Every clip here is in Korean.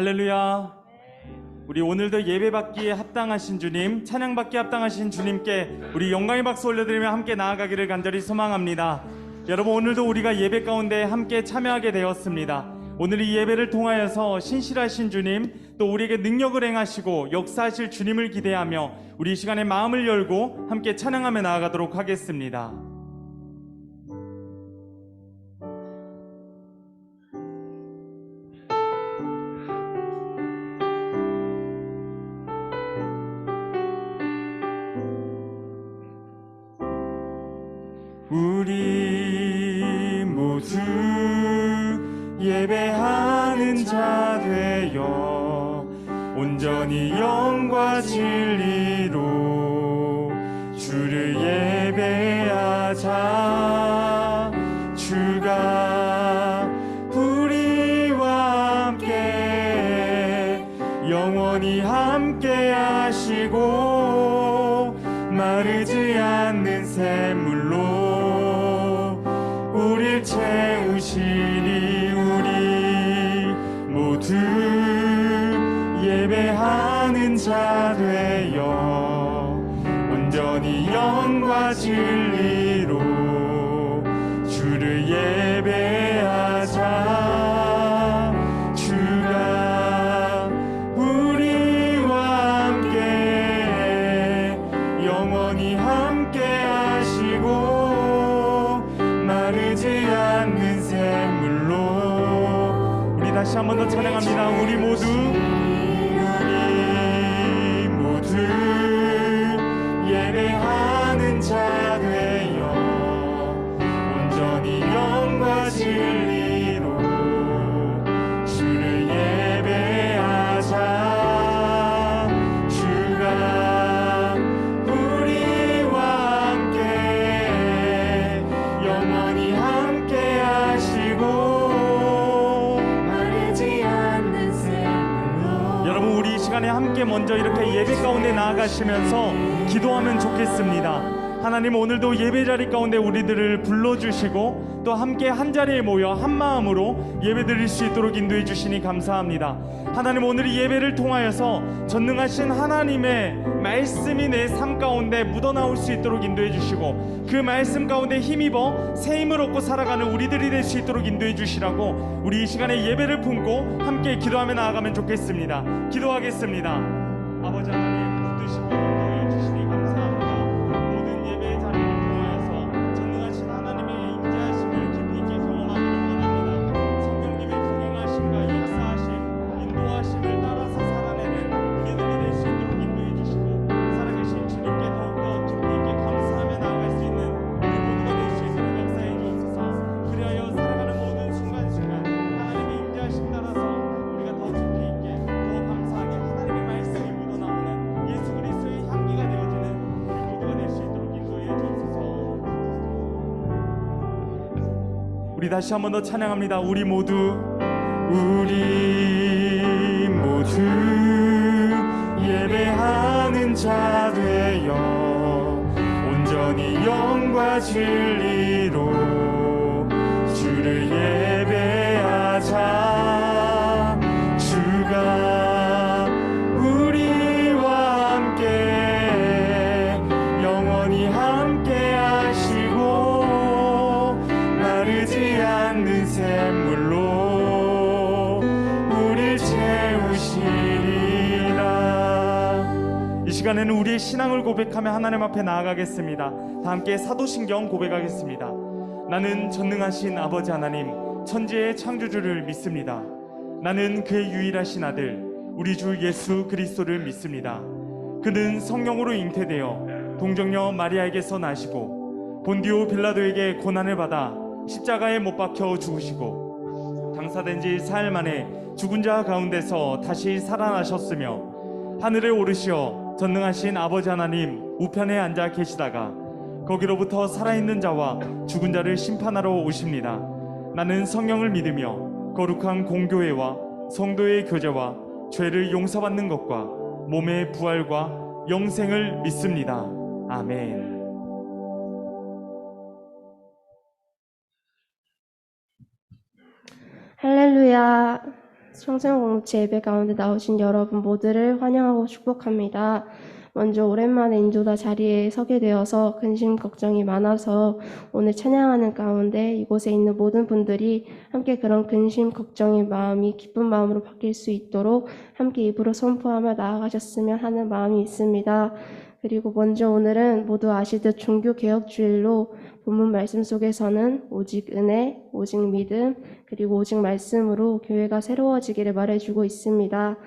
할렐루야. 우리 오늘도 예배받기에 합당하신 주님, 찬양받기에 합당하신 주님께 우리 영광의 박수 올려드리며 함께 나아가기를 간절히 소망합니다. 여러분, 오늘도 우리가 예배 가운데 함께 참여하게 되었습니다. 오늘 이 예배를 통하여서 신실하신 주님, 또 우리에게 능력을 행하시고 역사하실 주님을 기대하며 우리 이 시간에 마음을 열고 함께 찬양하며 나아가도록 하겠습니다. 우리 모두 예배하는 자 되어 온전히 영과 진리로 주를 예배하자. 주가 우리와 함께 영원히 함께 하시고 마르지 않는 샘물로 우릴 채우시니 우리 모두 예배하는 자 되어 온전히 영과 진리로 주를 예배하자. 주가 우리와 함께 영원히 함께 하시고 마르지 않는 샘물로. 우리 다시 한 번 더 찬양합니다. 우리 모두 예배하는 자 되어 온전히 영과 진리로 주를 예배하자. 주가 우리와 함께 영원히 함께 하시고 마르지 않는 샘물로. 여러분, 우리 이 시간에 함께 먼저 이렇게 예배 가운데 나아가시면서 기도하면 좋겠습니다. 하나님, 오늘도 예배 자리 가운데 우리들을 불러주시고 또 함께 한 자리에 모여 한 마음으로 예배 드릴 수 있도록 인도해 주시니 감사합니다. 하나님, 오늘 이 예배를 통하여서 전능하신 하나님의 말씀이 내 삶 가운데 묻어나올 수 있도록 인도해 주시고 그 말씀 가운데 힘입어 새 힘을 얻고 살아가는 우리들이 될 수 있도록 인도해 주시라고 우리 이 시간에 예배를 품고 함께 기도하며 나아가면 좋겠습니다. 기도하겠습니다. 아버지 하나님, 붙드시고 인도해 주시니 감사합니다. 모든 예배의 자리를 통하여서 전능하신 하나님의 임재하심을 깊이 있게 경험하기를 원합니다. 성령님의 동행하심과 역사하심, 인도하심을 따라서 살아내는 우리들이 될 수 있도록 인도해 주시고 살아계신 주님께 더욱더 깊이 있게 감사하며 나아갈 수 있는 우리 모두가 될 수 있도록 역사해 주옵소서. 그리하여 살아가는 모든 순간순간 하나님의 임재하심 따라서 우리가 더 깊이 있게 더 감사하게 하나님의 말씀이 묻어나오는 예수 그리스도의 향기가 되어지는 우리 모두가 될 수 있도록 인도해 주옵소서. 우리 다시 한 번 더 찬양합니다. 우리 모두 예배하는 자 되어 온전히 영과 진리로 주를 예배하자. 주가 우리와 함께 영원히 함께 하시고 마르지 않는 샘물로 우릴 채우시리라. 이 시간에는 우리의 신앙을 고백하며 하나님 앞에 나아가겠습니다. 다 함께 사도신경 고백하겠습니다. 나는 전능하신 아버지 하나님, 천지의 창조주를 믿습니다. 나는 그의 유일하신 아들 우리 주 예수 그리스도를 믿습니다. 그는 성령으로 잉태되어 동정녀 마리아에게서 나시고 본디오 빌라도에게 고난을 받아 십자가에 못 박혀 죽으시고 장사된 지 사흘 만에 죽은 자 가운데서 다시 살아나셨으며 하늘에 오르시어 전능하신 아버지 하나님 우편에 앉아 계시다가 거기로부터 살아있는 자와 죽은 자를 심판하러 오십니다. 나는 성령을 믿으며 거룩한 공교회와 성도의 교제와 죄를 용서받는 것과 몸의 부활과 영생을 믿습니다. 아멘. 할렐루야. 청소년 공동체 예배 가운데 나오신 여러분 모두를 환영하고 축복합니다. 먼저 오랜만에 인도다 자리에 서게 되어서 근심 걱정이 많아서 오늘 찬양하는 가운데 이곳에 있는 모든 분들이 함께 그런 근심 걱정의 마음이 기쁜 마음으로 바뀔 수 있도록 함께 입으로 선포하며 나아가셨으면 하는 마음이 있습니다. 그리고 먼저 오늘은 모두 아시듯 종교개혁주일로 본문 말씀 속에서는 오직 은혜, 오직 믿음, 그리고 오직 말씀으로 교회가 새로워지기를 말해주고 있습니다.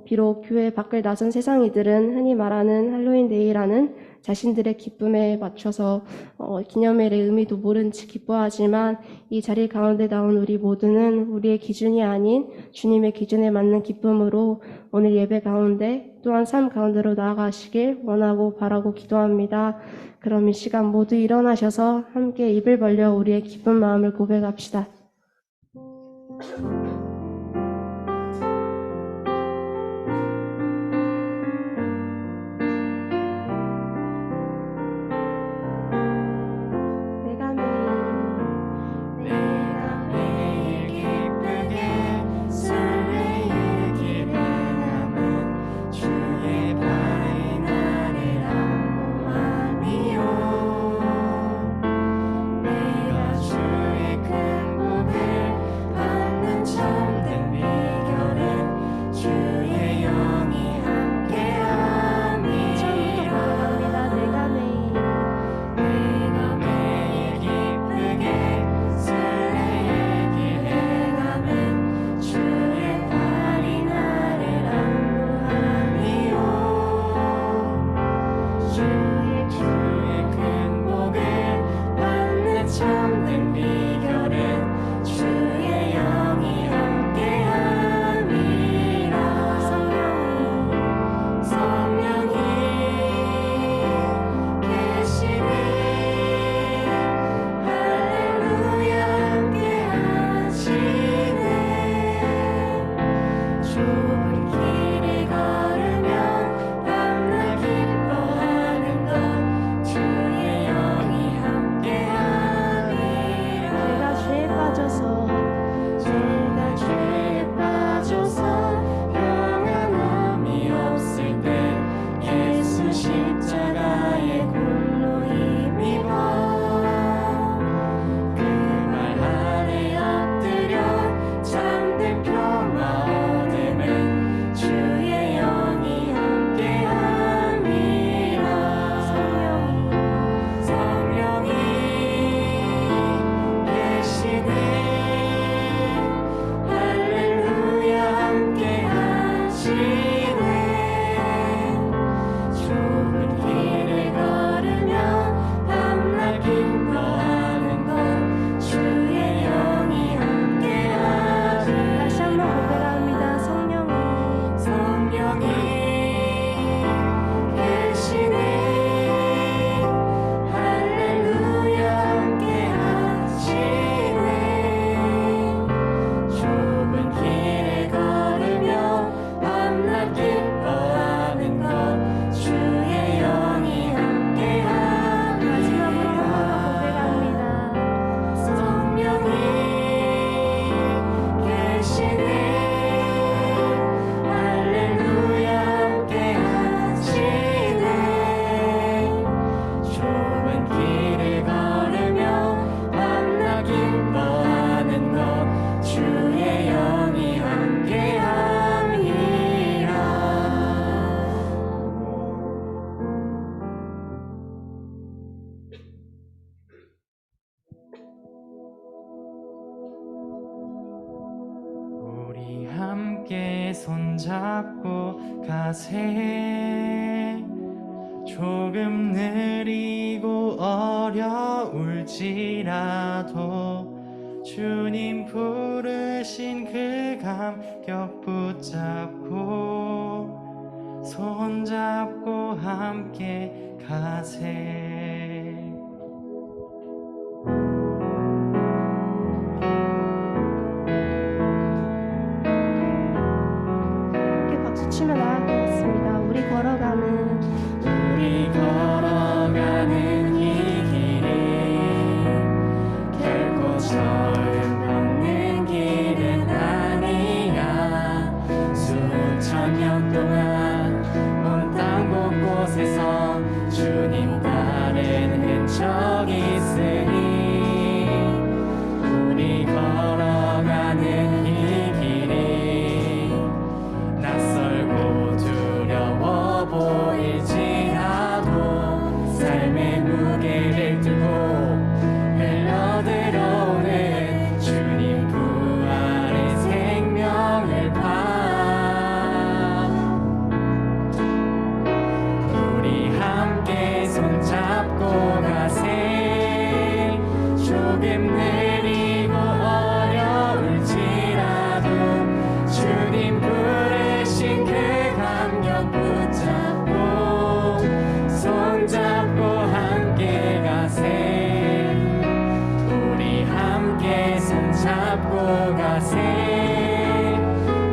비록 교회 밖을 나선 세상이들은 흔히 말하는 할로윈데이라는 자신들의 기쁨에 맞춰서 기념일의 의미도 모른 채 기뻐하지만 이 자리 가운데 나온 우리 모두는 우리의 기준이 아닌 주님의 기준에 맞는 기쁨으로 오늘 예배 가운데 또한 삶 가운데로 나아가시길 원하고 바라고 기도합니다. 그럼 이 시간 모두 일어나셔서 함께 입을 벌려 우리의 기쁜 마음을 고백합시다. 함께 손잡고 가세. 조금 느리고 어려울지라도 주님 부르신 그 감격 붙잡고 손잡고 함께 가세. 치면 나가겠습니다. 우리 걸어가는 이 길이 결코 저음없는 길은 아니야. 손잡고 가세 조금 느리고 어려울지라도 주님 부르신 그 감격 붙잡고 손잡고 함께 가세 우리 함께 손잡고 가세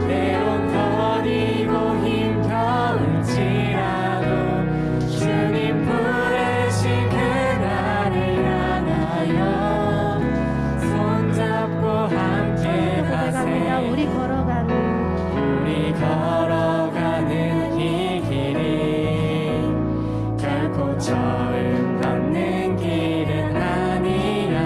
때론 더디고 힘겨울지라도 주님 부르신 그날을 향하여 손잡고 함께 가세 우리 걸어가는 이 길이 결코 처음 걷는 길은 아니야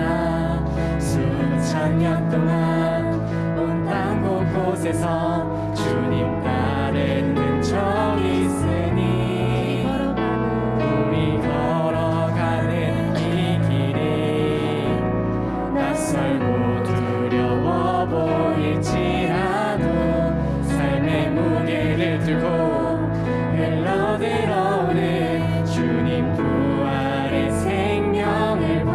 수천 년 동안 온 땅 곳곳에서 주님 따르는 적 있으니 우리 걸어가는 이 길이 낯설고 두려워 보일지라도 삶의 무게를 들고 흘러들어오는 주님 부활의 생명을 봐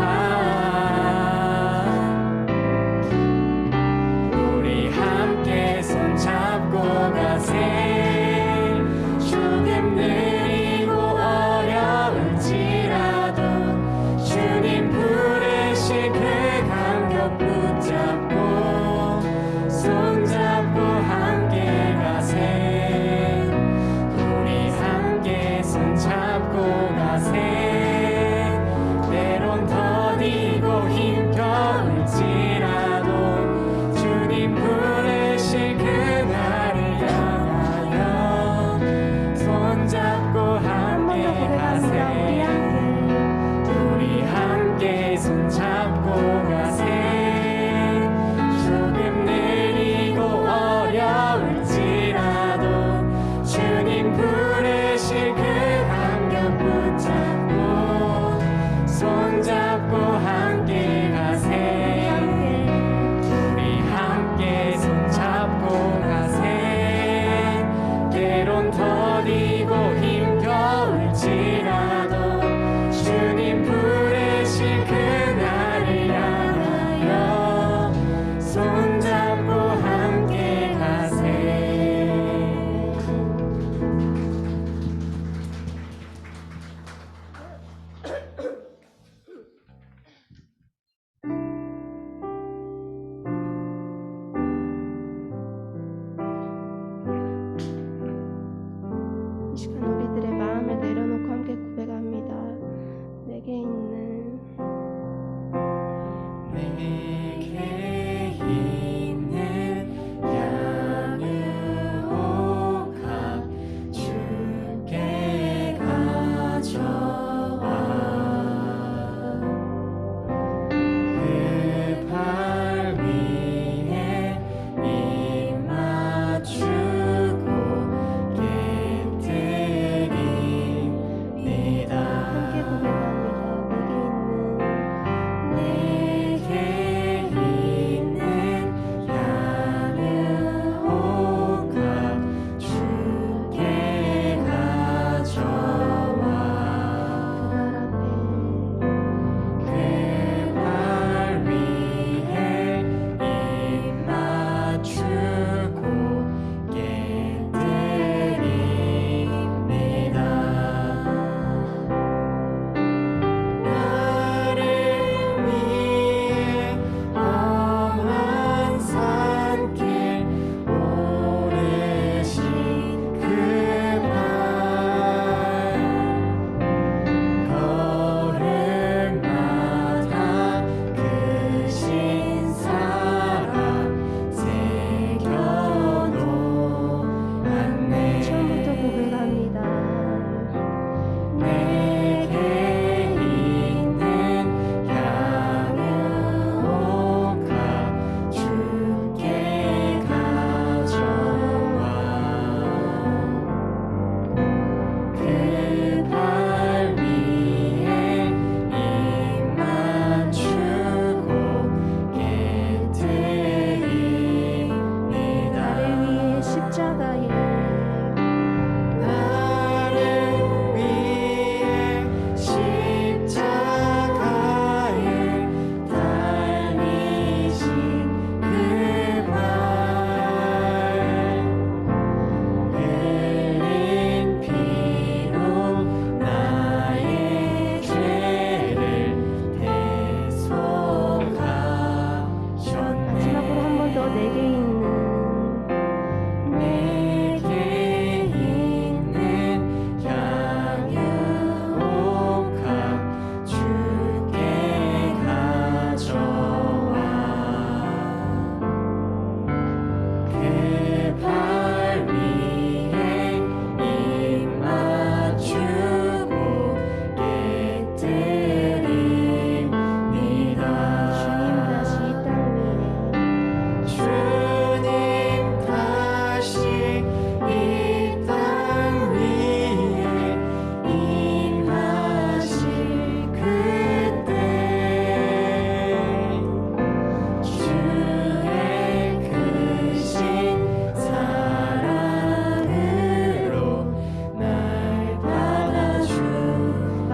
우리 함께 손잡고 가세 조금 느리고 어려울지라도 주님 부르신 그 감격 붙잡고 손잡고 함께 가세 우리 함께 손잡고 가세 때론 더디고 힘겨울지라도 주님 부르신 그날을 향하여 손잡고 함께 가세 우리 함께 손잡고 가세 조금 느리고 어려울지라도 주님 부르신 그 감격 붙잡고 손잡고 함께 가세 우리 함께 손잡고 가세 때론 더디고 힘겨울지라도 주님 부르신 그날을 향하여 손잡고 함께 가세 이 시간 우리들의 마음을 내려놓고 함께 고백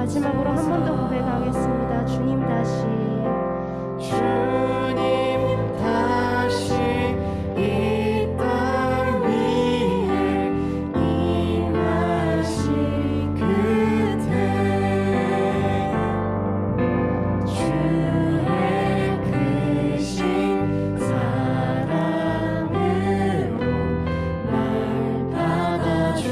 마지막으로 한 번 더 고백하겠습니다. 주님 다시 주님 다시 이 땅 위에 임하실 그때 주의 크신 사랑으로 날 받아주소서.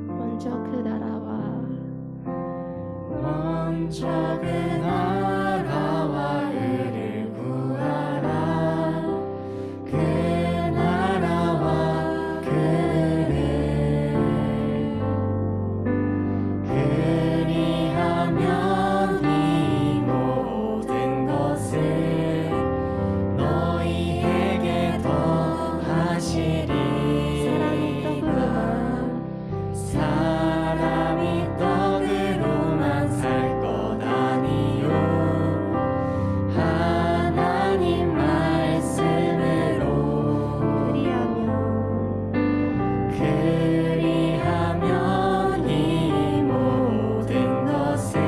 먼저 그 나라와 먼저 그 나라와 의를 구하라. 그 나라와 그를 그리하면 이 모든 것을 너희에게 더하시리. 사람이 떡으로만 사람이 떡으로만 살 것 아니요 하나님 말씀으로 그리하면 이 모든 것을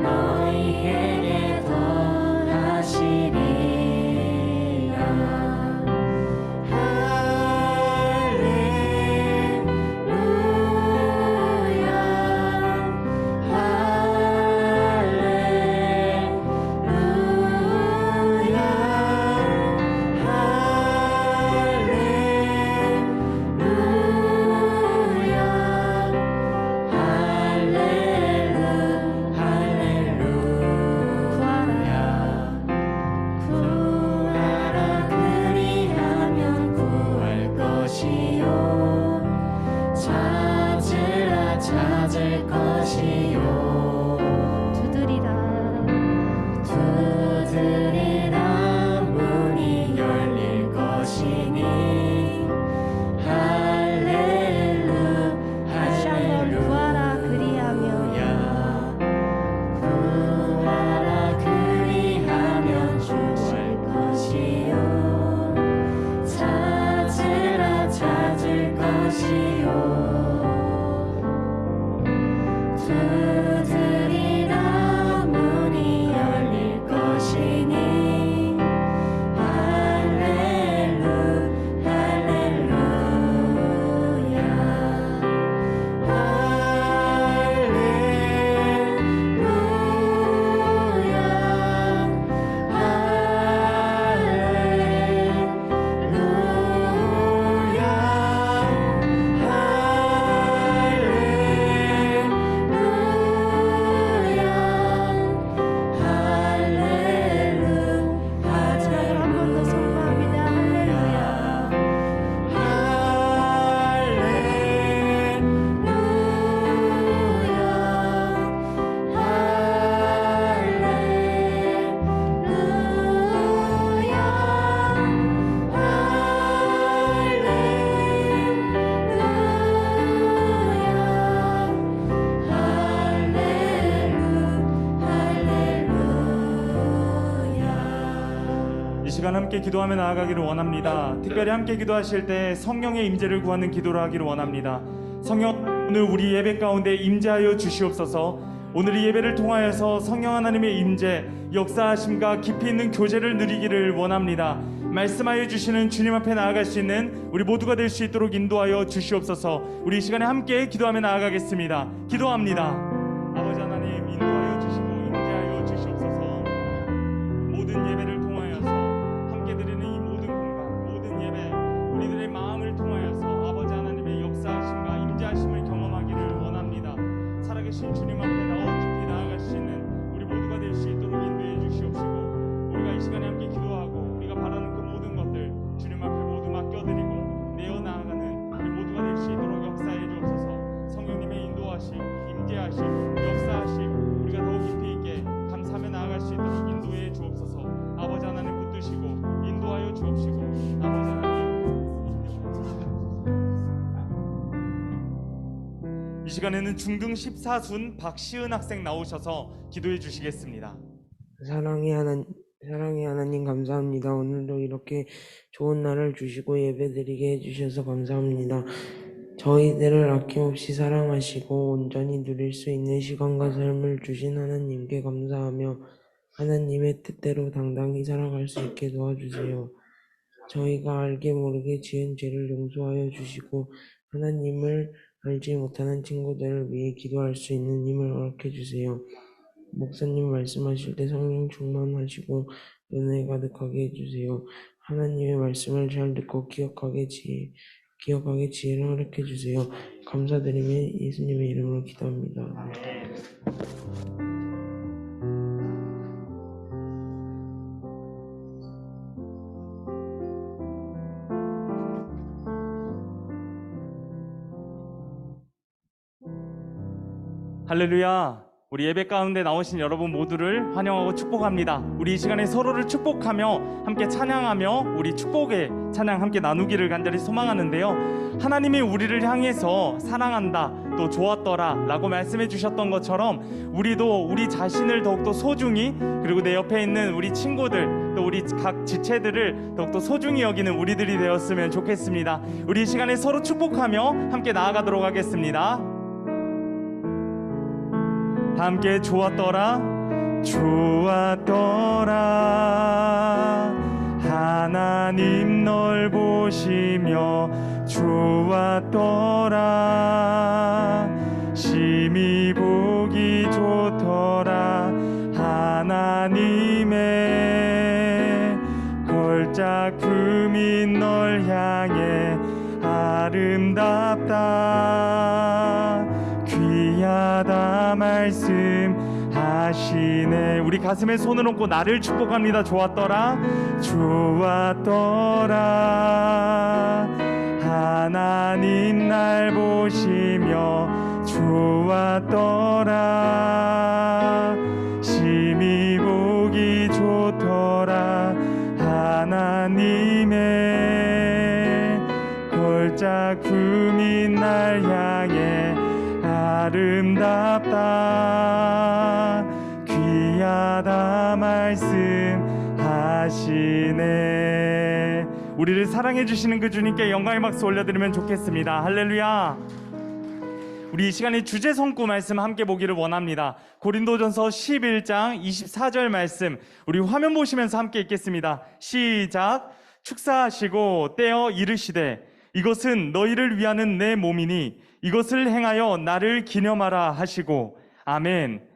너희에게 더하시리라. 구하라 그리하면 구할 것이요 찾으라 찾을 것이요 두드리라 문이 열릴 것이니 할렐루 다시 한번 구하라 할렐루야. 구하라 그리하면 주실 것이요 찾으라 찾을 것이요 두드리라 문이 열릴 것이니 할렐루 할렐루야. 마지막으로 한 번 더 선포합니다. 할렐루야. 이 시간 함께 기도하며 나아가기를 원합니다. 특별히 함께 기도하실 때 성령의 임재를 구하는 기도를 하기를 원합니다. 성령, 오늘 우리 예배 가운데 임재하여 주시옵소서. 오늘 이 예배를 통하여서 성령 하나님의 임재, 역사하심과 깊이 있는 교제를 누리기를 원합니다. 말씀하여 주시는 주님 앞에 나아갈 수 있는 우리 모두가 될 수 있도록 인도하여 주시옵소서. 우리 이 시간에 함께 기도하며 나아가겠습니다. 기도합니다. 아버지 하나님, 인도하여 주시고 임재하여 주시옵소서. 모든 예배를 통하여서 함께 드리는 이 모든 공간, 모든 예배, 우리들의 마음을 통하여서 아버지 하나님의 역사하심과 임재하심을 경험하기를 원합니다. 살아계신 주님 앞에 깊이 나아갈 수 있는 우리 모두가 될 수 있도록 인도해 주시옵시고, 우리가 이 시간에 함께 기도하고 우리가 바라는 그 모든 것들 주님 앞에 모두 맡겨드리고 내어 나아가는 우리 모두가 될 수 있도록 역사해 주옵소서. 성령님의 인도하심, 임재하심, 역사하심 우리가 더욱 깊이 있게 감사하며 나아갈 수 있도록 인도해 주옵소서. 아버지 하나님 붙드시고 인도하여 주옵시고, 아버지 하나님 이 시간에는 중등 14순 박시은 학생 나오셔서 기도해 주시겠습니다. 사랑의 하나님 감사합니다. 오늘도 이렇게 좋은 날을 주시고 예배드리게 해주셔서 감사합니다. 저희들을 아낌없이 사랑하시고 온전히 누릴 수 있는 시간과 삶을 주신 하나님께 감사하며 하나님의 뜻대로 당당히 살아갈 수 있게 도와주세요. 저희가 알게 모르게 지은 죄를 용서하여 주시고 하나님을 알지 못하는 친구들을 위해 기도할 수 있는 힘을 허락해 주세요. 목사님 말씀하실 때 성령 충만하시고 은혜 가득하게 해주세요. 하나님의 말씀을 잘 듣고 기억하게 지혜를 허락해 주세요. 감사드리며 예수님의 이름으로 기도합니다. 할렐루야. 우리 예배 가운데 나오신 여러분 모두를 환영하고 축복합니다. 우리 이 시간에 서로를 축복하며 함께 찬양하며 우리 축복의 찬양 함께 나누기를 간절히 소망하는데요. 하나님이 우리를 향해서 사랑한다, 또 좋았더라 라고 말씀해 주셨던 것처럼 우리도 우리 자신을 더욱더 소중히, 그리고 내 옆에 있는 우리 친구들, 또 우리 각 지체들을 더욱더 소중히 여기는 우리들이 되었으면 좋겠습니다. 우리 이 시간에 서로 축복하며 함께 나아가도록 하겠습니다. 함께 좋았더라 하나님 널 보시며 좋았더라 심히 보기 좋더라 하나님의 걸작품인 널 향해 아름답다 귀하다 말씀하시네. 우리 가슴에 손을 얹고 나를 축복합니다. 좋았더라 하나님 날 보시며 좋았더라 심히 보기 좋더라 하나님의 걸작품인 날 향해 아름답다 귀하다 말씀하시네. 우리를 사랑해 주시는 그 주님께 영광의 박수 올려드리면 좋겠습니다. 할렐루야. 우리 이 시간에 주제 성구 말씀 함께 보기를 원합니다. 고린도전서 11장 24절 말씀, 우리 화면 보시면서 함께 읽겠습니다. 시작. 축사하시고 떼어 이르시되 이것은 너희를 위하는 내 몸이니 이것을 행하여 나를 기념하라 하시고. 아멘.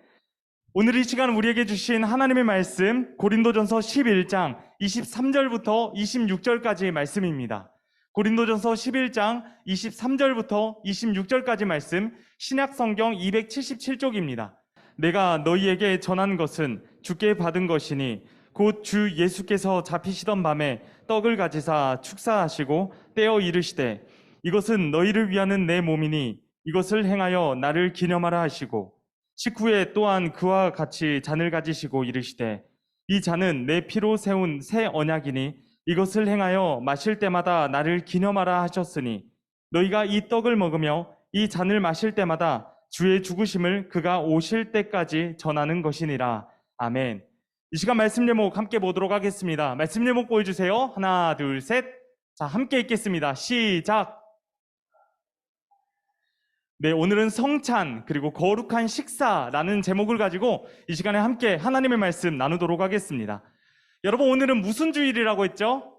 오늘 이 시간 우리에게 주신 하나님의 말씀, 고린도전서 11장 23절부터 26절까지의 말씀입니다. 고린도전서 11장 23절부터 26절까지 말씀, 신약성경 277쪽입니다. 내가 너희에게 전한 것은 주께 받은 것이니 곧 주 예수께서 잡히시던 밤에 떡을 가지사 축사하시고 떼어 이르시되 이것은 너희를 위하는 내 몸이니 이것을 행하여 나를 기념하라 하시고, 식후에 또한 그와 같이 잔을 가지시고 이르시되 이 잔은 내 피로 세운 새 언약이니 이것을 행하여 마실 때마다 나를 기념하라 하셨으니 너희가 이 떡을 먹으며 이 잔을 마실 때마다 주의 죽으심을 그가 오실 때까지 전하는 것이니라. 아멘. 이 시간 말씀 제목 함께 보도록 하겠습니다. 말씀 제목 보여주세요. 하나, 둘, 셋. 자, 함께 읽겠습니다. 시작. 네, 오늘은 성찬 그리고 거룩한 식사라는 제목을 가지고 이 시간에 함께 하나님의 말씀 나누도록 하겠습니다. 여러분, 오늘은 무슨 주일이라고 했죠?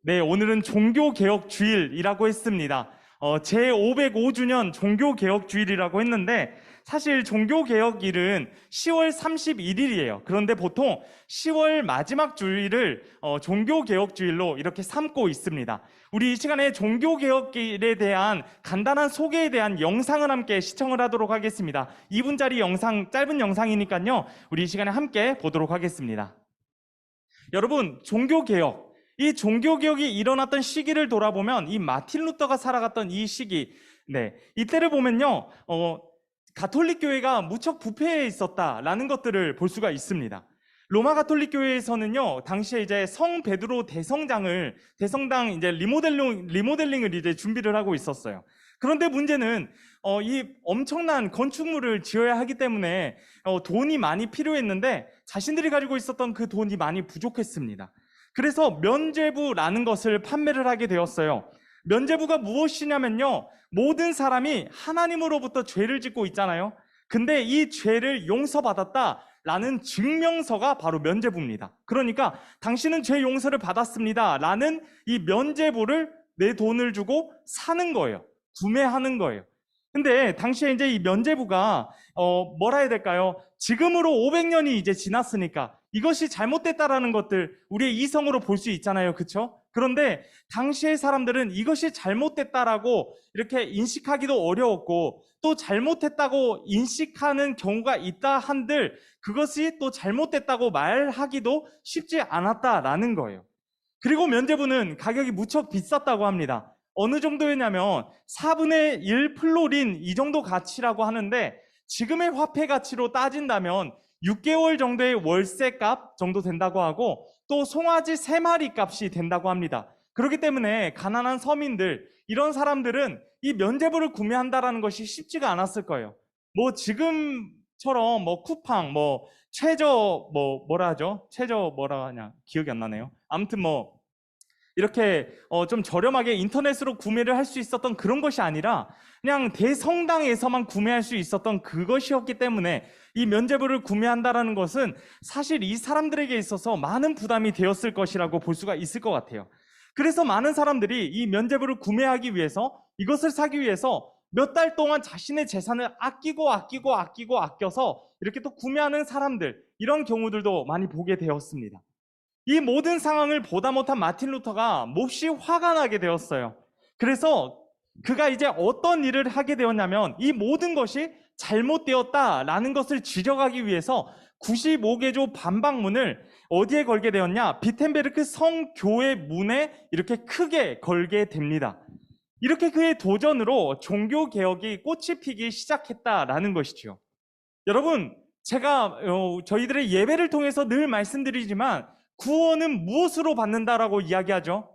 네, 오늘은 종교개혁주일이라고 했습니다. 제505주년 종교개혁주일이라고 했는데, 사실 종교개혁일은 10월 31일이에요. 그런데 보통 10월 마지막 주일을 종교개혁주일로 이렇게 삼고 있습니다. 우리 이 시간에 종교개혁일에 대한 간단한 소개에 대한 영상을 함께 시청을 하도록 하겠습니다. 2분짜리 영상, 짧은 영상이니까요, 우리 이 시간에 함께 보도록 하겠습니다. 여러분, 종교개혁, 이 종교개혁이 일어났던 시기를 돌아보면 이 마틴 루터가 살아갔던 이 시기, 네, 이때를 보면요, 가톨릭 교회가 무척 부패해 있었다라는 것들을 볼 수가 있습니다. 로마 가톨릭 교회에서는요, 당시에 이제 성 베드로 대성당 이제 리모델링을 이제 준비를 하고 있었어요. 그런데 문제는 이 엄청난 건축물을 지어야 하기 때문에 돈이 많이 필요했는데 자신들이 가지고 있었던 그 돈이 많이 부족했습니다. 그래서 면죄부라는 것을 판매를 하게 되었어요. 면죄부가 무엇이냐면요, 모든 사람이 하나님으로부터 죄를 짓고 있잖아요. 근데 이 죄를 용서받았다라는 증명서가 바로 면죄부입니다. 그러니까 당신은 죄 용서를 받았습니다라는 이 면죄부를 내 돈을 주고 사는 거예요. 구매하는 거예요. 근데 당시에 이제 이 면죄부가 뭐라 해야 될까요? 지금으로 500년이 이제 지났으니까 이것이 잘못됐다라는 것들 우리의 이성으로 볼 수 있잖아요. 그렇죠? 그런데 당시의 사람들은 이것이 잘못됐다라고 이렇게 인식하기도 어려웠고, 또 잘못했다고 인식하는 경우가 있다 한들 그것이 또 잘못됐다고 말하기도 쉽지 않았다라는 거예요. 그리고 면죄부는 가격이 무척 비쌌다고 합니다. 어느 정도였냐면 4분의 1 플로린 이 정도 가치라고 하는데, 지금의 화폐 가치로 따진다면 6개월 정도의 월세값 정도 된다고 하고, 또 송아지 3마리 값이 된다고 합니다. 그렇기 때문에 가난한 서민들, 이런 사람들은 이 면죄부를 구매한다라는 것이 쉽지가 않았을 거예요. 뭐 지금처럼 뭐 쿠팡, 뭐 최저 뭐라 하죠? 최저 뭐라 하냐? 기억이 안 나네요. 아무튼 뭐 이렇게 좀 저렴하게 인터넷으로 구매를 할 수 있었던 그런 것이 아니라 그냥 대성당에서만 구매할 수 있었던 그것이었기 때문에 이 면죄부를 구매한다라는 것은 사실 이 사람들에게 있어서 많은 부담이 되었을 것이라고 볼 수가 있을 것 같아요. 그래서 많은 사람들이 이 면죄부를 구매하기 위해서, 이것을 사기 위해서 몇 달 동안 자신의 재산을 아껴서 이렇게 또 구매하는 사람들, 이런 경우들도 많이 보게 되었습니다. 이 모든 상황을 보다 못한 마틴 루터가 몹시 화가 나게 되었어요. 그래서 그가 이제 어떤 일을 하게 되었냐면, 이 모든 것이 잘못되었다라는 것을 지적하기 위해서 95개조 반박문을 어디에 걸게 되었냐? 비텐베르크 성교회 문에 이렇게 크게 걸게 됩니다. 이렇게 그의 도전으로 종교개혁이 꽃이 피기 시작했다라는 것이죠. 여러분, 제가 저희들의 예배를 통해서 늘 말씀드리지만, 구원은 무엇으로 받는다라고 이야기하죠?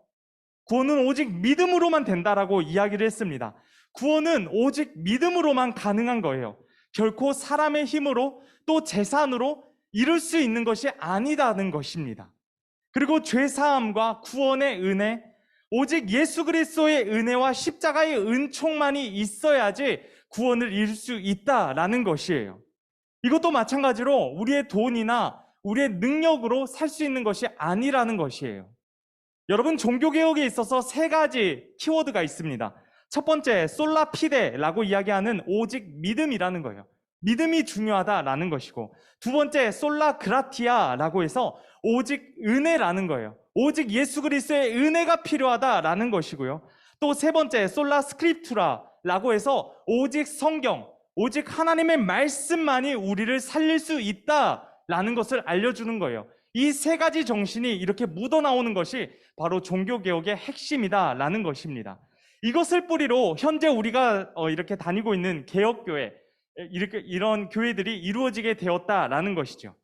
구원은 오직 믿음으로만 된다라고 이야기를 했습니다. 구원은 오직 믿음으로만 가능한 거예요. 결코 사람의 힘으로 또 재산으로 이룰 수 있는 것이 아니다는 것입니다. 그리고 죄사함과 구원의 은혜, 오직 예수 그리스도의 은혜와 십자가의 은총만이 있어야지 구원을 이룰 수 있다라는 것이에요. 이것도 마찬가지로 우리의 돈이나 우리의 능력으로 살 수 있는 것이 아니라는 것이에요. 여러분, 종교개혁에 있어서 3가지 키워드가 있습니다. 첫 번째, 솔라피데라고 이야기하는 오직 믿음이라는 거예요. 믿음이 중요하다라는 것이고, 두 번째, 솔라그라티아라고 해서 오직 은혜라는 거예요. 오직 예수 그리스도의 은혜가 필요하다라는 것이고요. 또 세 번째, 솔라스크립투라라고 해서 오직 성경, 오직 하나님의 말씀만이 우리를 살릴 수 있다라는 것을 알려주는 거예요. 이 3가지 정신이 이렇게 묻어나오는 것이 바로 종교개혁의 핵심이다라는 것입니다. 이것을 뿌리로 현재 우리가 이렇게 다니고 있는 개혁교회, 이런 교회들이 이루어지게 되었다라는 것이죠.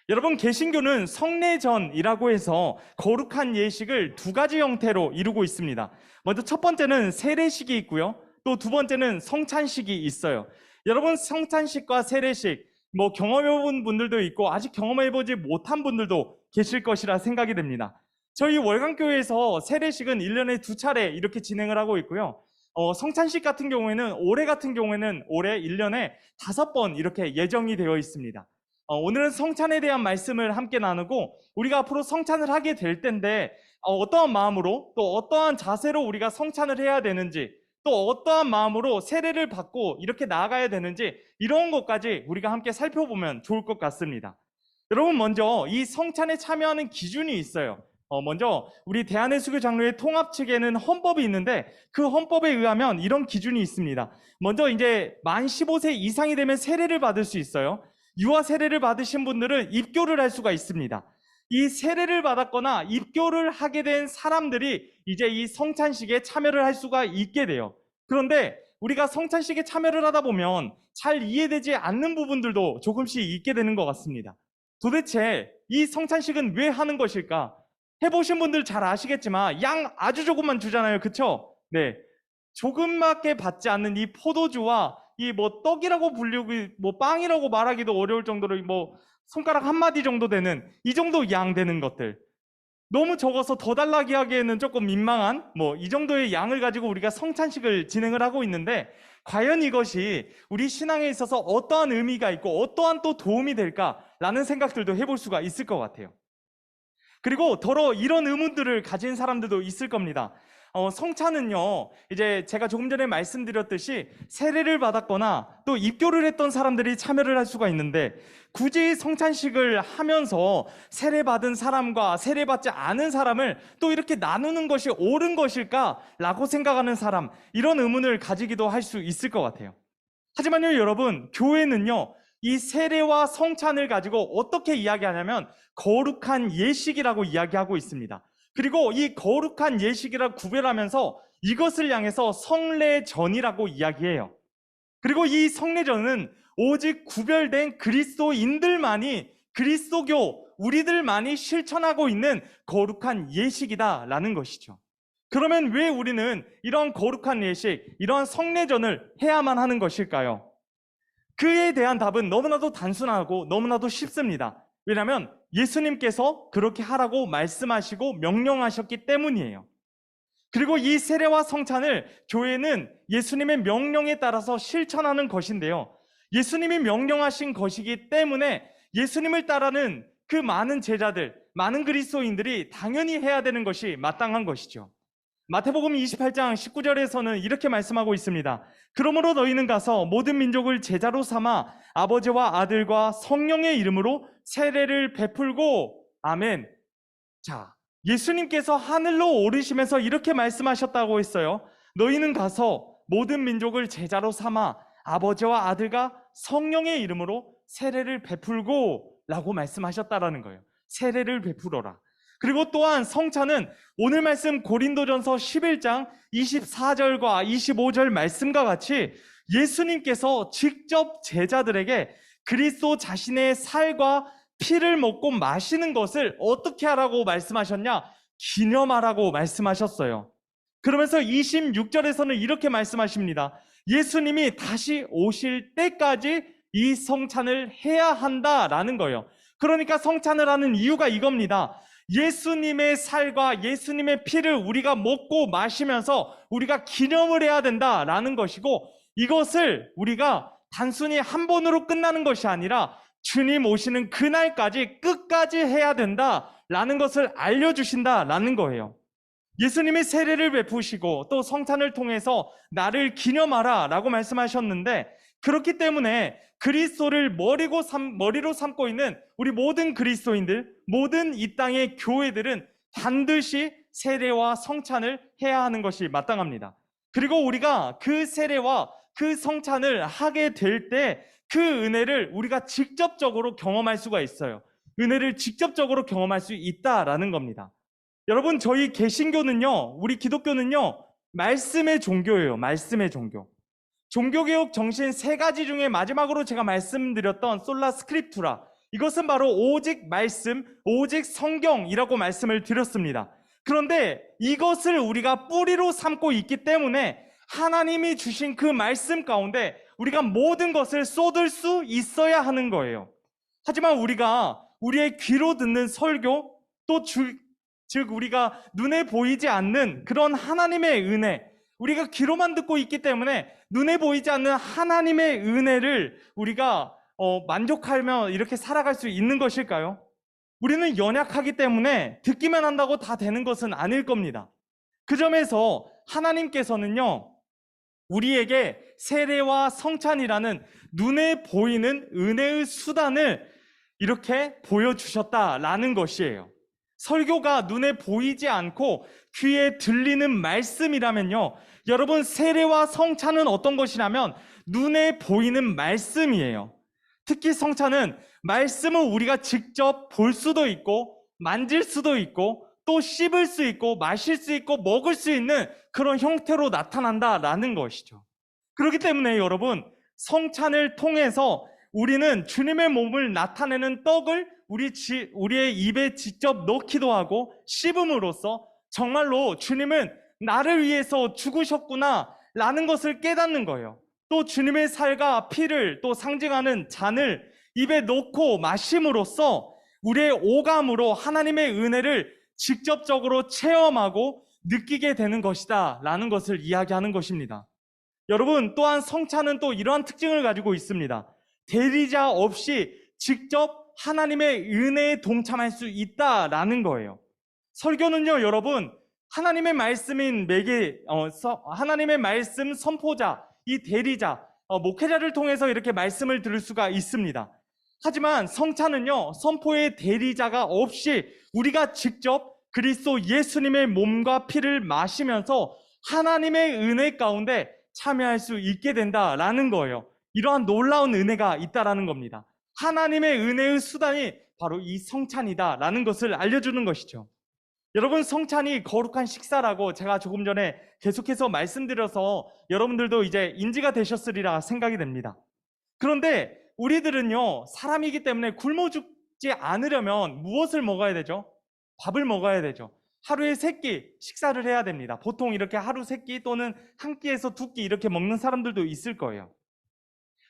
여러분, 개신교는 성례전이라고 해서 거룩한 예식을 2가지 형태로 이루고 있습니다. 먼저 첫 번째는 세례식이 있고요. 또 두 번째는 성찬식이 있어요. 여러분, 성찬식과 세례식 뭐 경험해본 분들도 있고 아직 경험해보지 못한 분들도 계실 것이라 생각이 됩니다. 저희 월강교회에서 세례식은 1년에 2차례 이렇게 진행을 하고 있고요. 성찬식 같은 경우에는 올해 1년에 5번 이렇게 예정이 되어 있습니다. 오늘은 성찬에 대한 말씀을 함께 나누고, 우리가 앞으로 성찬을 하게 될 텐데 어떠한 마음으로 또 어떠한 자세로 우리가 성찬을 해야 되는지, 또 어떠한 마음으로 세례를 받고 이렇게 나아가야 되는지, 이런 것까지 우리가 함께 살펴보면 좋을 것 같습니다. 여러분, 먼저 이 성찬에 참여하는 기준이 있어요. 먼저 우리 대한예수교 장로회 통합 측에는 헌법이 있는데, 그 헌법에 의하면 이런 기준이 있습니다. 먼저 이제 만 15세 이상이 되면 세례를 받을 수 있어요. 유아 세례를 받으신 분들은 입교를 할 수가 있습니다. 이 세례를 받았거나 입교를 하게 된 사람들이 이제 이 성찬식에 참여를 할 수가 있게 돼요. 그런데 우리가 성찬식에 참여를 하다 보면 잘 이해되지 않는 부분들도 조금씩 있게 되는 것 같습니다. 도대체 이 성찬식은 왜 하는 것일까? 해보신 분들 잘 아시겠지만 양 아주 조금만 주잖아요. 그쵸? 네. 조금밖에 받지 않는 이 포도주와 이 뭐 떡이라고 불리고 뭐 빵이라고 말하기도 어려울 정도로 뭐 손가락 한 마디 정도 되는 이 정도 양 되는 것들, 너무 적어서 더 달라고 하기에는 조금 민망한 뭐 이 정도의 양을 가지고 우리가 성찬식을 진행을 하고 있는데, 과연 이것이 우리 신앙에 있어서 어떠한 의미가 있고 어떠한 또 도움이 될까라는 생각들도 해볼 수가 있을 것 같아요. 그리고 더러 이런 의문들을 가진 사람들도 있을 겁니다. 성찬은요, 이제 제가 조금 전에 말씀드렸듯이 세례를 받았거나 또 입교를 했던 사람들이 참여를 할 수가 있는데, 굳이 성찬식을 하면서 세례받은 사람과 세례받지 않은 사람을 또 이렇게 나누는 것이 옳은 것일까라고 생각하는 사람, 이런 의문을 가지기도 할 수 있을 것 같아요. 하지만요, 여러분, 교회는요, 이 세례와 성찬을 가지고 어떻게 이야기하냐면 거룩한 예식이라고 이야기하고 있습니다. 그리고 이 거룩한 예식이라 구별하면서 이것을 향해서 성례전이라고 이야기해요. 그리고 이 성례전은 오직 구별된 그리스도인들만이, 그리스도교 우리들만이 실천하고 있는 거룩한 예식이다라는 것이죠. 그러면 왜 우리는 이런 거룩한 예식, 이런 성례전을 해야만 하는 것일까요? 그에 대한 답은 너무나도 단순하고 너무나도 쉽습니다. 왜냐하면 예수님께서 그렇게 하라고 말씀하시고 명령하셨기 때문이에요. 그리고 이 세례와 성찬을 교회는 예수님의 명령에 따라서 실천하는 것인데요, 예수님이 명령하신 것이기 때문에 예수님을 따르는 그 많은 제자들, 많은 그리스도인들이 당연히 해야 되는 것이 마땅한 것이죠. 마태복음 28장 19절에서는 이렇게 말씀하고 있습니다. 그러므로 너희는 가서 모든 민족을 제자로 삼아 아버지와 아들과 성령의 이름으로 세례를 베풀고, 아멘. 자, 예수님께서 하늘로 오르시면서 이렇게 말씀하셨다고 했어요. 너희는 가서 모든 민족을 제자로 삼아 아버지와 아들과 성령의 이름으로 세례를 베풀고 라고 말씀하셨다라는 거예요. 세례를 베풀어라. 그리고 또한 성찬은 오늘 말씀 고린도전서 11장 24절과 25절 말씀과 같이 예수님께서 직접 제자들에게 그리스도 자신의 살과 피를 먹고 마시는 것을 어떻게 하라고 말씀하셨냐? 기념하라고 말씀하셨어요. 그러면서 26절에서는 이렇게 말씀하십니다. 예수님이 다시 오실 때까지 이 성찬을 해야 한다라는 거예요. 그러니까 성찬을 하는 이유가 이겁니다. 예수님의 살과 예수님의 피를 우리가 먹고 마시면서 우리가 기념을 해야 된다라는 것이고, 이것을 우리가 단순히 한 번으로 끝나는 것이 아니라 주님 오시는 그날까지 끝까지 해야 된다라는 것을 알려주신다라는 거예요. 예수님이 세례를 베푸시고 또 성찬을 통해서 나를 기념하라 라고 말씀하셨는데, 그렇기 때문에 그리스도를 머리로 삼고 있는 우리 모든 그리스도인들, 모든 이 땅의 교회들은 반드시 세례와 성찬을 해야 하는 것이 마땅합니다. 그리고 우리가 그 세례와 그 성찬을 하게 될 때 그 은혜를 우리가 직접적으로 경험할 수가 있어요. 은혜를 직접적으로 경험할 수 있다라는 겁니다. 여러분, 저희 개신교는요, 우리 기독교는요, 말씀의 종교예요. 말씀의 종교. 종교개혁 정신 3가지 중에 마지막으로 제가 말씀드렸던 솔라 스크립투라, 이것은 바로 오직 말씀, 오직 성경이라고 말씀을 드렸습니다. 그런데 이것을 우리가 뿌리로 삼고 있기 때문에 하나님이 주신 그 말씀 가운데 우리가 모든 것을 쏟을 수 있어야 하는 거예요. 하지만 우리가 우리의 귀로 듣는 설교, 또 즉 우리가 눈에 보이지 않는 그런 하나님의 은혜, 우리가 귀로만 듣고 있기 때문에 눈에 보이지 않는 하나님의 은혜를 우리가 만족하며 이렇게 살아갈 수 있는 것일까요? 우리는 연약하기 때문에 듣기만 한다고 다 되는 것은 아닐 겁니다. 그 점에서 하나님께서는요, 우리에게 세례와 성찬이라는 눈에 보이는 은혜의 수단을 이렇게 보여주셨다라는 것이에요. 설교가 눈에 보이지 않고 귀에 들리는 말씀이라면요, 여러분, 세례와 성찬은 어떤 것이냐면 눈에 보이는 말씀이에요. 특히 성찬은 말씀을 우리가 직접 볼 수도 있고 만질 수도 있고 또 씹을 수 있고 마실 수 있고 먹을 수 있는 그런 형태로 나타난다라는 것이죠. 그렇기 때문에 여러분, 성찬을 통해서 우리는 주님의 몸을 나타내는 떡을 우리의 입에 직접 넣기도 하고 씹음으로써 정말로 주님은 나를 위해서 죽으셨구나, 라는 것을 깨닫는 거예요. 또 주님의 살과 피를 또 상징하는 잔을 입에 놓고 마심으로써 우리의 오감으로 하나님의 은혜를 직접적으로 체험하고 느끼게 되는 것이다 라는 것을 이야기하는 것입니다. 여러분, 또한 성찬은 또 이러한 특징을 가지고 있습니다. 대리자 없이 직접 하나님의 은혜에 동참할 수 있다라는 거예요. 설교는요, 여러분, 하나님의 말씀인 하나님의 말씀 선포자, 이 대리자, 목회자를 통해서 이렇게 말씀을 들을 수가 있습니다. 하지만 성찬은요, 선포의 대리자가 없이 우리가 직접 그리스도 예수님의 몸과 피를 마시면서 하나님의 은혜 가운데 참여할 수 있게 된다라는 거예요. 이러한 놀라운 은혜가 있다라는 겁니다. 하나님의 은혜의 수단이 바로 이 성찬이다라는 것을 알려주는 것이죠. 여러분, 성찬이 거룩한 식사라고 제가 조금 전에 계속해서 말씀드려서 여러분들도 이제 인지가 되셨으리라 생각이 됩니다. 그런데 우리들은요, 사람이기 때문에 굶어 죽지 않으려면 무엇을 먹어야 되죠? 밥을 먹어야 되죠. 하루에 3끼 식사를 해야 됩니다. 보통 이렇게 하루 3끼 또는 한 끼에서 2끼 이렇게 먹는 사람들도 있을 거예요.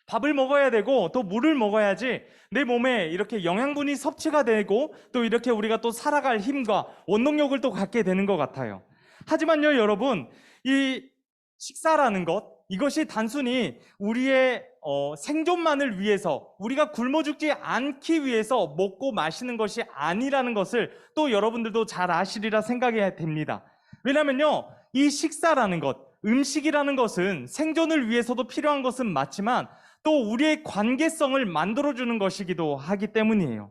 밥을 먹어야 되고 또 물을 먹어야지 내 몸에 이렇게 영양분이 섭취가 되고 또 이렇게 우리가 또 살아갈 힘과 원동력을 또 갖게 되는 것 같아요. 하지만요, 여러분, 이 식사라는 것, 이것이 단순히 우리의 생존만을 위해서, 우리가 굶어 죽지 않기 위해서 먹고 마시는 것이 아니라는 것을 또 여러분들도 잘 아시리라 생각이 됩니다. 왜냐면요, 이 식사라는 것, 음식이라는 것은 생존을 위해서도 필요한 것은 맞지만 또 우리의 관계성을 만들어주는 것이기도 하기 때문이에요.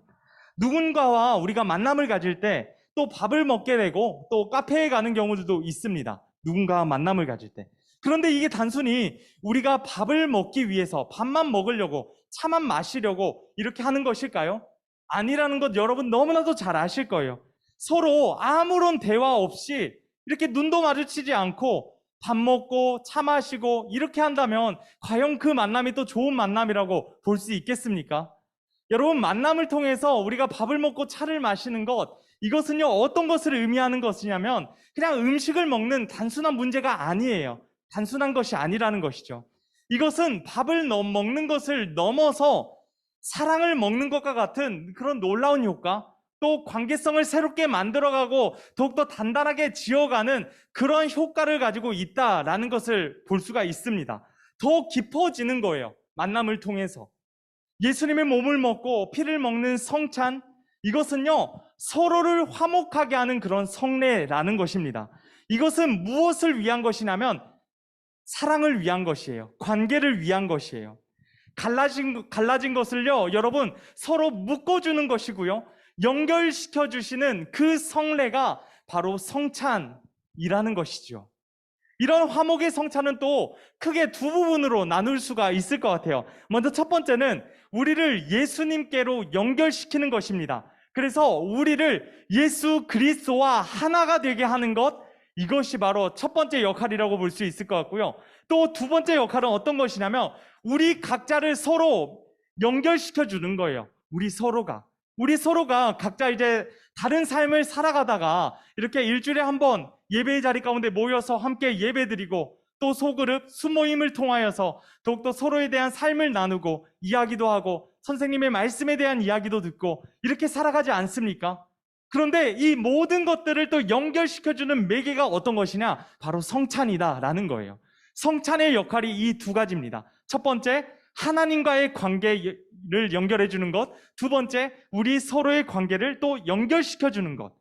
누군가와 우리가 만남을 가질 때 또 밥을 먹게 되고 또 카페에 가는 경우들도 있습니다. 누군가와 만남을 가질 때. 그런데 이게 단순히 우리가 밥을 먹기 위해서, 밥만 먹으려고, 차만 마시려고 이렇게 하는 것일까요? 아니라는 것 여러분 너무나도 잘 아실 거예요. 서로 아무런 대화 없이 이렇게 눈도 마주치지 않고 밥 먹고 차 마시고 이렇게 한다면 과연 그 만남이 또 좋은 만남이라고 볼 수 있겠습니까? 여러분, 만남을 통해서 우리가 밥을 먹고 차를 마시는 것, 이것은요, 어떤 것을 의미하는 것이냐면 그냥 음식을 먹는 단순한 문제가 아니에요. 단순한 것이 아니라는 것이죠. 이것은 밥을 먹는 것을 넘어서 사랑을 먹는 것과 같은 그런 놀라운 효과, 또 관계성을 새롭게 만들어가고 더욱더 단단하게 지어가는 그런 효과를 가지고 있다라는 것을 볼 수가 있습니다. 더 깊어지는 거예요. 만남을 통해서. 예수님의 몸을 먹고 피를 먹는 성찬, 이것은요, 서로를 화목하게 하는 그런 성례라는 것입니다. 이것은 무엇을 위한 것이냐면 사랑을 위한 것이에요. 관계를 위한 것이에요. 갈라진 것을요, 여러분, 서로 묶어주는 것이고요. 연결시켜 주시는 그 성례가 바로 성찬이라는 것이죠. 이런 화목의 성찬은 또 크게 두 부분으로 나눌 수가 있을 것 같아요. 먼저 첫 번째는 우리를 예수님께로 연결시키는 것입니다. 그래서 우리를 예수 그리스도와 하나가 되게 하는 것, 이것이 바로 첫 번째 역할이라고 볼 수 있을 것 같고요. 또 두 번째 역할은 어떤 것이냐면 우리 각자를 서로 연결시켜 주는 거예요. 우리 서로가 각자 이제 다른 삶을 살아가다가 이렇게 일주일에 한 번 예배의 자리 가운데 모여서 함께 예배드리고 또 소그룹, 수모임을 통하여서 더욱더 서로에 대한 삶을 나누고 이야기도 하고 선생님의 말씀에 대한 이야기도 듣고 이렇게 살아가지 않습니까? 그런데 이 모든 것들을 또 연결시켜주는 매개가 어떤 것이냐? 바로 성찬이다라는 거예요. 성찬의 역할이 이 두 가지입니다. 첫 번째, 하나님과의 관계를 연결해주는 것. 두 번째, 우리 서로의 관계를 또 연결시켜주는 것.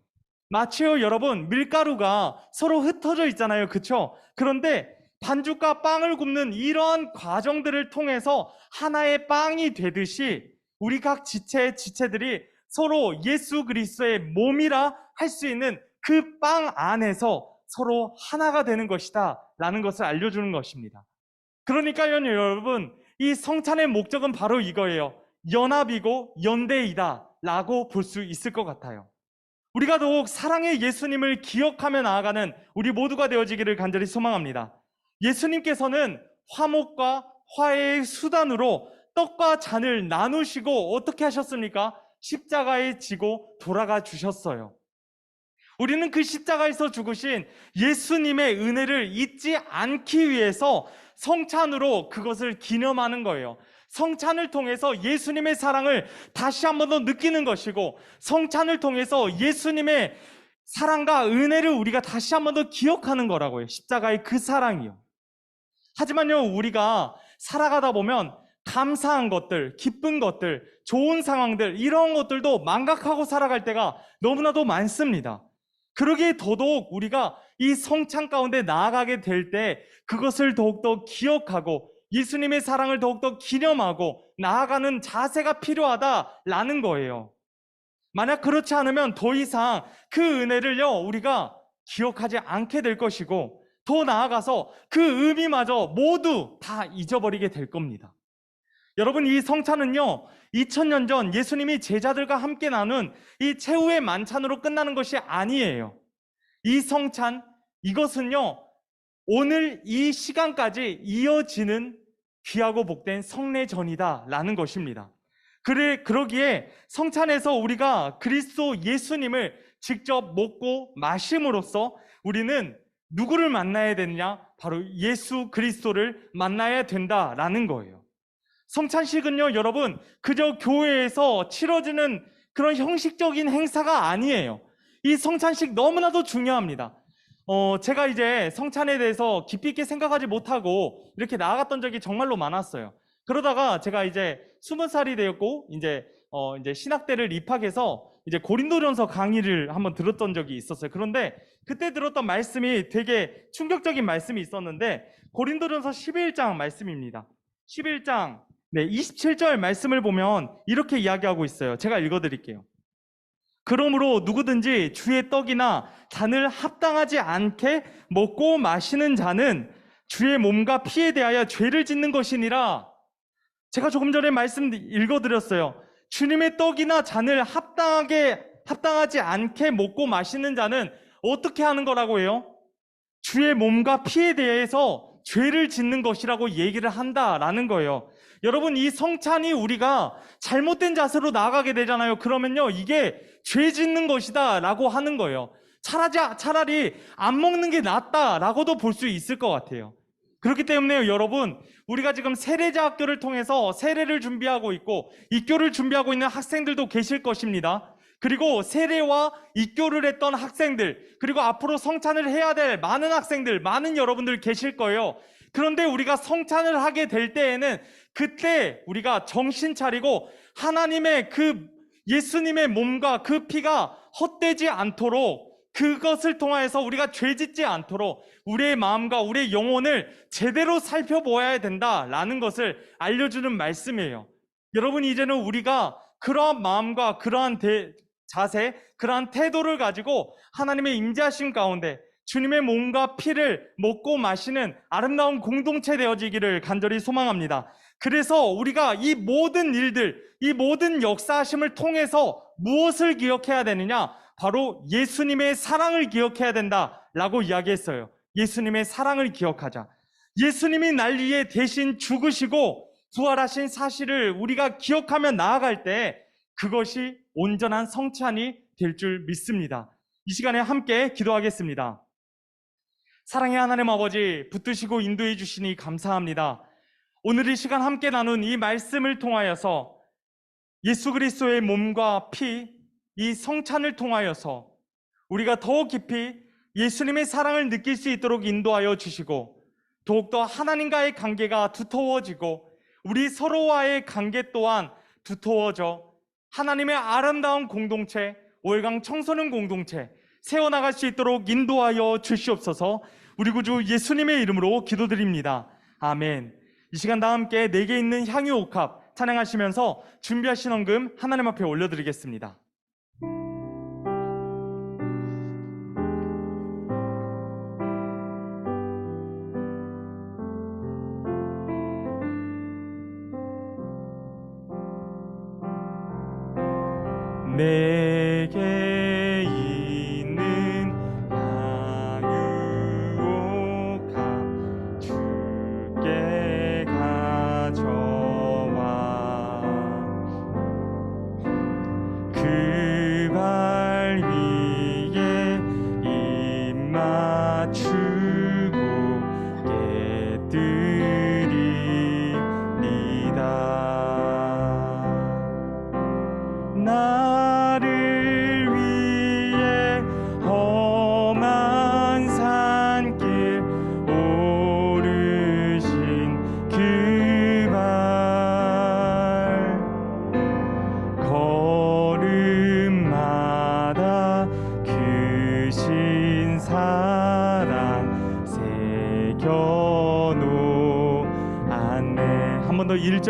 마치요, 여러분, 밀가루가 서로 흩어져 있잖아요. 그쵸? 그런데 반죽과 빵을 굽는 이러한 과정들을 통해서 하나의 빵이 되듯이 우리 각 지체들이 서로 예수 그리스도의 몸이라 할 수 있는 그 빵 안에서 서로 하나가 되는 것이다 라는 것을 알려주는 것입니다. 그러니까요, 여러분, 이 성찬의 목적은 바로 이거예요. 연합이고 연대이다 라고 볼 수 있을 것 같아요. 우리가 더욱 사랑의 예수님을 기억하며 나아가는 우리 모두가 되어지기를 간절히 소망합니다. 예수님께서는 화목과 화해의 수단으로 떡과 잔을 나누시고 어떻게 하셨습니까? 십자가에 지고 돌아가 주셨어요. 우리는 그 십자가에서 죽으신 예수님의 은혜를 잊지 않기 위해서 성찬으로 그것을 기념하는 거예요. 성찬을 통해서 예수님의 사랑을 다시 한 번 더 느끼는 것이고, 성찬을 통해서 예수님의 사랑과 은혜를 우리가 다시 한 번 더 기억하는 거라고요. 십자가의 그 사랑이요. 하지만요, 우리가 살아가다 보면 감사한 것들, 기쁜 것들, 좋은 상황들, 이런 것들도 망각하고 살아갈 때가 너무나도 많습니다. 그러기에 더더욱 우리가 이 성찬 가운데 나아가게 될 때 그것을 더욱더 기억하고 예수님의 사랑을 더욱더 기념하고 나아가는 자세가 필요하다라는 거예요. 만약 그렇지 않으면 더 이상 그 은혜를요, 우리가 기억하지 않게 될 것이고, 더 나아가서 그 의미마저 모두 다 잊어버리게 될 겁니다. 여러분, 이 성찬은요, 2000년 전 예수님이 제자들과 함께 나눈 이 최후의 만찬으로 끝나는 것이 아니에요. 이 성찬, 이것은요, 오늘 이 시간까지 이어지는 귀하고 복된 성례전이다라는 것입니다. 그러기에 성찬에서 우리가 그리스도 예수님을 직접 먹고 마심으로써 우리는 누구를 만나야 되느냐? 바로 예수 그리스도를 만나야 된다라는 거예요. 성찬식은요, 여러분, 그저 교회에서 치러지는 그런 형식적인 행사가 아니에요. 이 성찬식 너무나도 중요합니다. 제가 이제 성찬에 대해서 깊이 있게 생각하지 못하고 이렇게 나아갔던 적이 정말로 많았어요. 그러다가 제가 이제 20살이 되었고, 이제 신학대를 입학해서 이제 고린도전서 강의를 한번 들었던 적이 있었어요. 그런데 그때 들었던 말씀이 되게 충격적인 말씀이 있었는데, 고린도전서 11장 말씀입니다. 11장 27절 말씀을 보면 이렇게 이야기하고 있어요. 제가 읽어드릴게요. 그러므로 누구든지 주의 떡이나 잔을 합당하지 않게 먹고 마시는 자는 주의 몸과 피에 대하여 죄를 짓는 것이니라. 제가 조금 전에 말씀 읽어드렸어요. 주님의 떡이나 잔을 합당하지 않게 먹고 마시는 자는 어떻게 하는 거라고 해요? 주의 몸과 피에 대해서 죄를 짓는 것이라고 얘기를 한다라는 거예요. 여러분, 이 성찬이 우리가 잘못된 자세로 나아가게 되잖아요. 그러면요, 이게 죄 짓는 것이다 라고 하는 거예요. 차라리 안 먹는 게 낫다라고도 볼 수 있을 것 같아요. 그렇기 때문에 여러분, 우리가 지금 세례자 학교를 통해서 세례를 준비하고 있고 입교를 준비하고 있는 학생들도 계실 것입니다. 그리고 세례와 입교를 했던 학생들, 그리고 앞으로 성찬을 해야 될 많은 학생들, 많은 여러분들 계실 거예요. 그런데 우리가 성찬을 하게 될 때에는 그때 우리가 정신 차리고 하나님의 그 예수님의 몸과 그 피가 헛되지 않도록, 그것을 통하여서 우리가 죄짓지 않도록 우리의 마음과 우리의 영혼을 제대로 살펴보아야 된다라는 것을 알려주는 말씀이에요. 여러분, 이제는 우리가 그러한 마음과 그러한 자세, 그러한 태도를 가지고 하나님의 임재하심 가운데 주님의 몸과 피를 먹고 마시는 아름다운 공동체 되어지기를 간절히 소망합니다. 그래서 우리가 이 모든 일들, 이 모든 역사하심을 통해서 무엇을 기억해야 되느냐? 바로 예수님의 사랑을 기억해야 된다라고 이야기했어요. 예수님의 사랑을 기억하자. 예수님이 날 위해 대신 죽으시고 부활하신 사실을 우리가 기억하며 나아갈 때 그것이 온전한 성찬이 될 줄 믿습니다. 이 시간에 함께 기도하겠습니다. 사랑의 하나님 아버지, 붙드시고 인도해 주시니 감사합니다. 오늘 이 시간 함께 나눈 이 말씀을 통하여서 예수 그리스도의 몸과 피, 이 성찬을 통하여서 우리가 더 깊이 예수님의 사랑을 느낄 수 있도록 인도하여 주시고, 더욱더 하나님과의 관계가 두터워지고 우리 서로와의 관계 또한 두터워져 하나님의 아름다운 공동체, 오일강 청소년 공동체 세워나갈 수 있도록 인도하여 주시옵소서. 우리 구주 예수님의 이름으로 기도드립니다. 아멘. 이 시간 다 함께 내게 있는 향유 옥합 찬양하시면서 준비하신 헌금 하나님 앞에 올려드리겠습니다. 내게 있는 향유옥합 주께 가져와 그 발 위에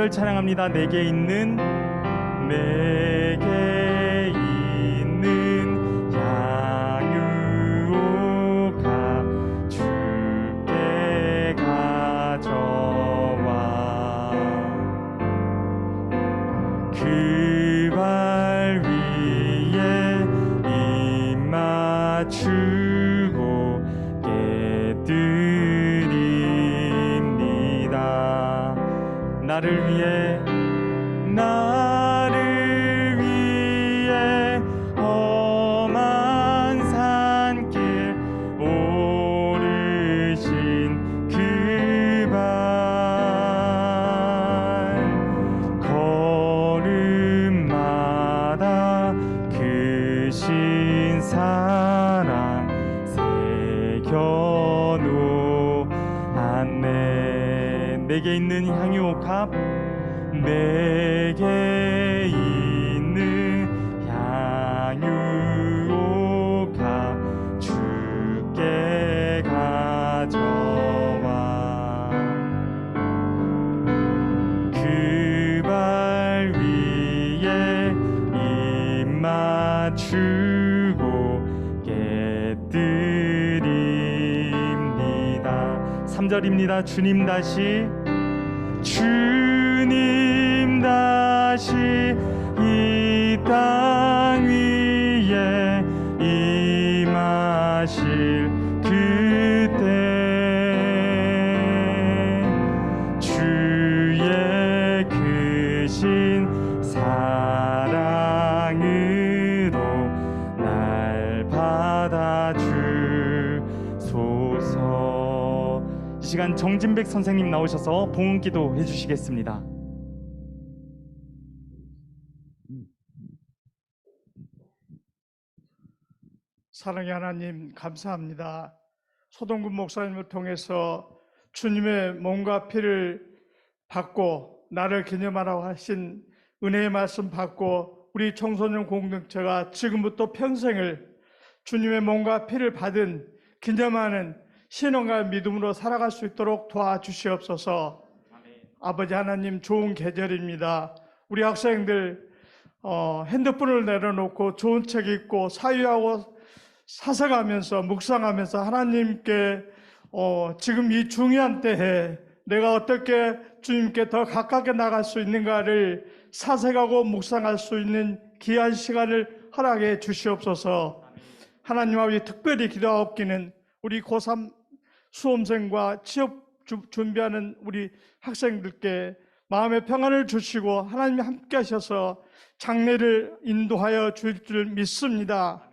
1절 찬양합니다. 내게 있는 향유가 주께 가져와 그 발 위에 입 맞추고 깨드립니다. 나를 위해 험한 산길 오르신 그 발 걸음마다 크신 사랑 새겨놓았네. 내게 있는 향유옥합 내게 있는 향유옥합 주께 가져와 그 발 위에 입 맞추고 깨드립니다. 3절입니다. 주님 다시 이 땅 위에 임하실 그때 주의 크신 사랑으로 날 받아주소서. 이 시간 정진백 선생님 나오셔서 봉헌기도 해주시겠습니다. 사랑의 하나님, 감사합니다. 소동근 목사님을 통해서 주님의 몸과 피를 받고 나를 기념하라고 하신 은혜의 말씀 받고 우리 청소년 공동체가 지금부터 평생을 주님의 몸과 피를 받은 기념하는 신앙과 믿음으로 살아갈 수 있도록 도와주시옵소서. 아버지 하나님, 좋은 계절입니다. 우리 학생들 핸드폰을 내려놓고 좋은 책 읽고 사유하고 사색하면서 묵상하면서 하나님께 지금 이 중요한 때에 내가 어떻게 주님께 더 가깝게 나갈 수 있는가를 사색하고 묵상할 수 있는 귀한 시간을 허락해 주시옵소서. 하나님 아버지, 특별히 기도하옵기는 우리 고3 수험생과 취업 준비하는 우리 학생들께 마음의 평안을 주시고 하나님이 함께 하셔서 장래를 인도하여 줄 줄 믿습니다.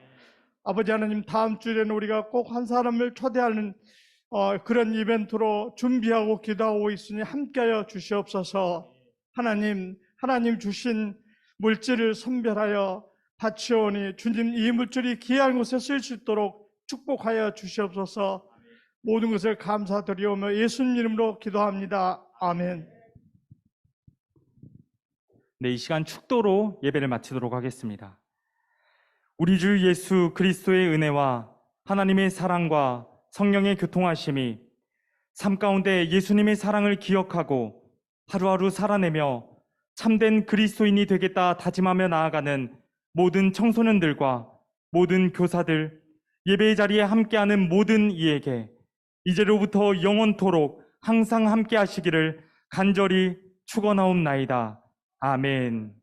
아버지 하나님, 다음 주에는 우리가 꼭 한 사람을 초대하는 그런 이벤트로 준비하고 기도하고 있으니 함께하여 주시옵소서. 하나님 주신 물질을 선별하여 바치오니 주님 이 물질이 귀한 곳에 쓸 수 있도록 축복하여 주시옵소서. 모든 것을 감사드리오며 예수님 이름으로 기도합니다. 아멘. 네, 이 시간 축도로 예배를 마치도록 하겠습니다. 우리 주 예수 그리스도의 은혜와 하나님의 사랑과 성령의 교통하심이 삶 가운데 예수님의 사랑을 기억하고 하루하루 살아내며 참된 그리스도인이 되겠다 다짐하며 나아가는 모든 청소년들과 모든 교사들, 예배의 자리에 함께하는 모든 이에게 이제로부터 영원토록 항상 함께 하시기를 간절히 축원하옵나이다. 아멘.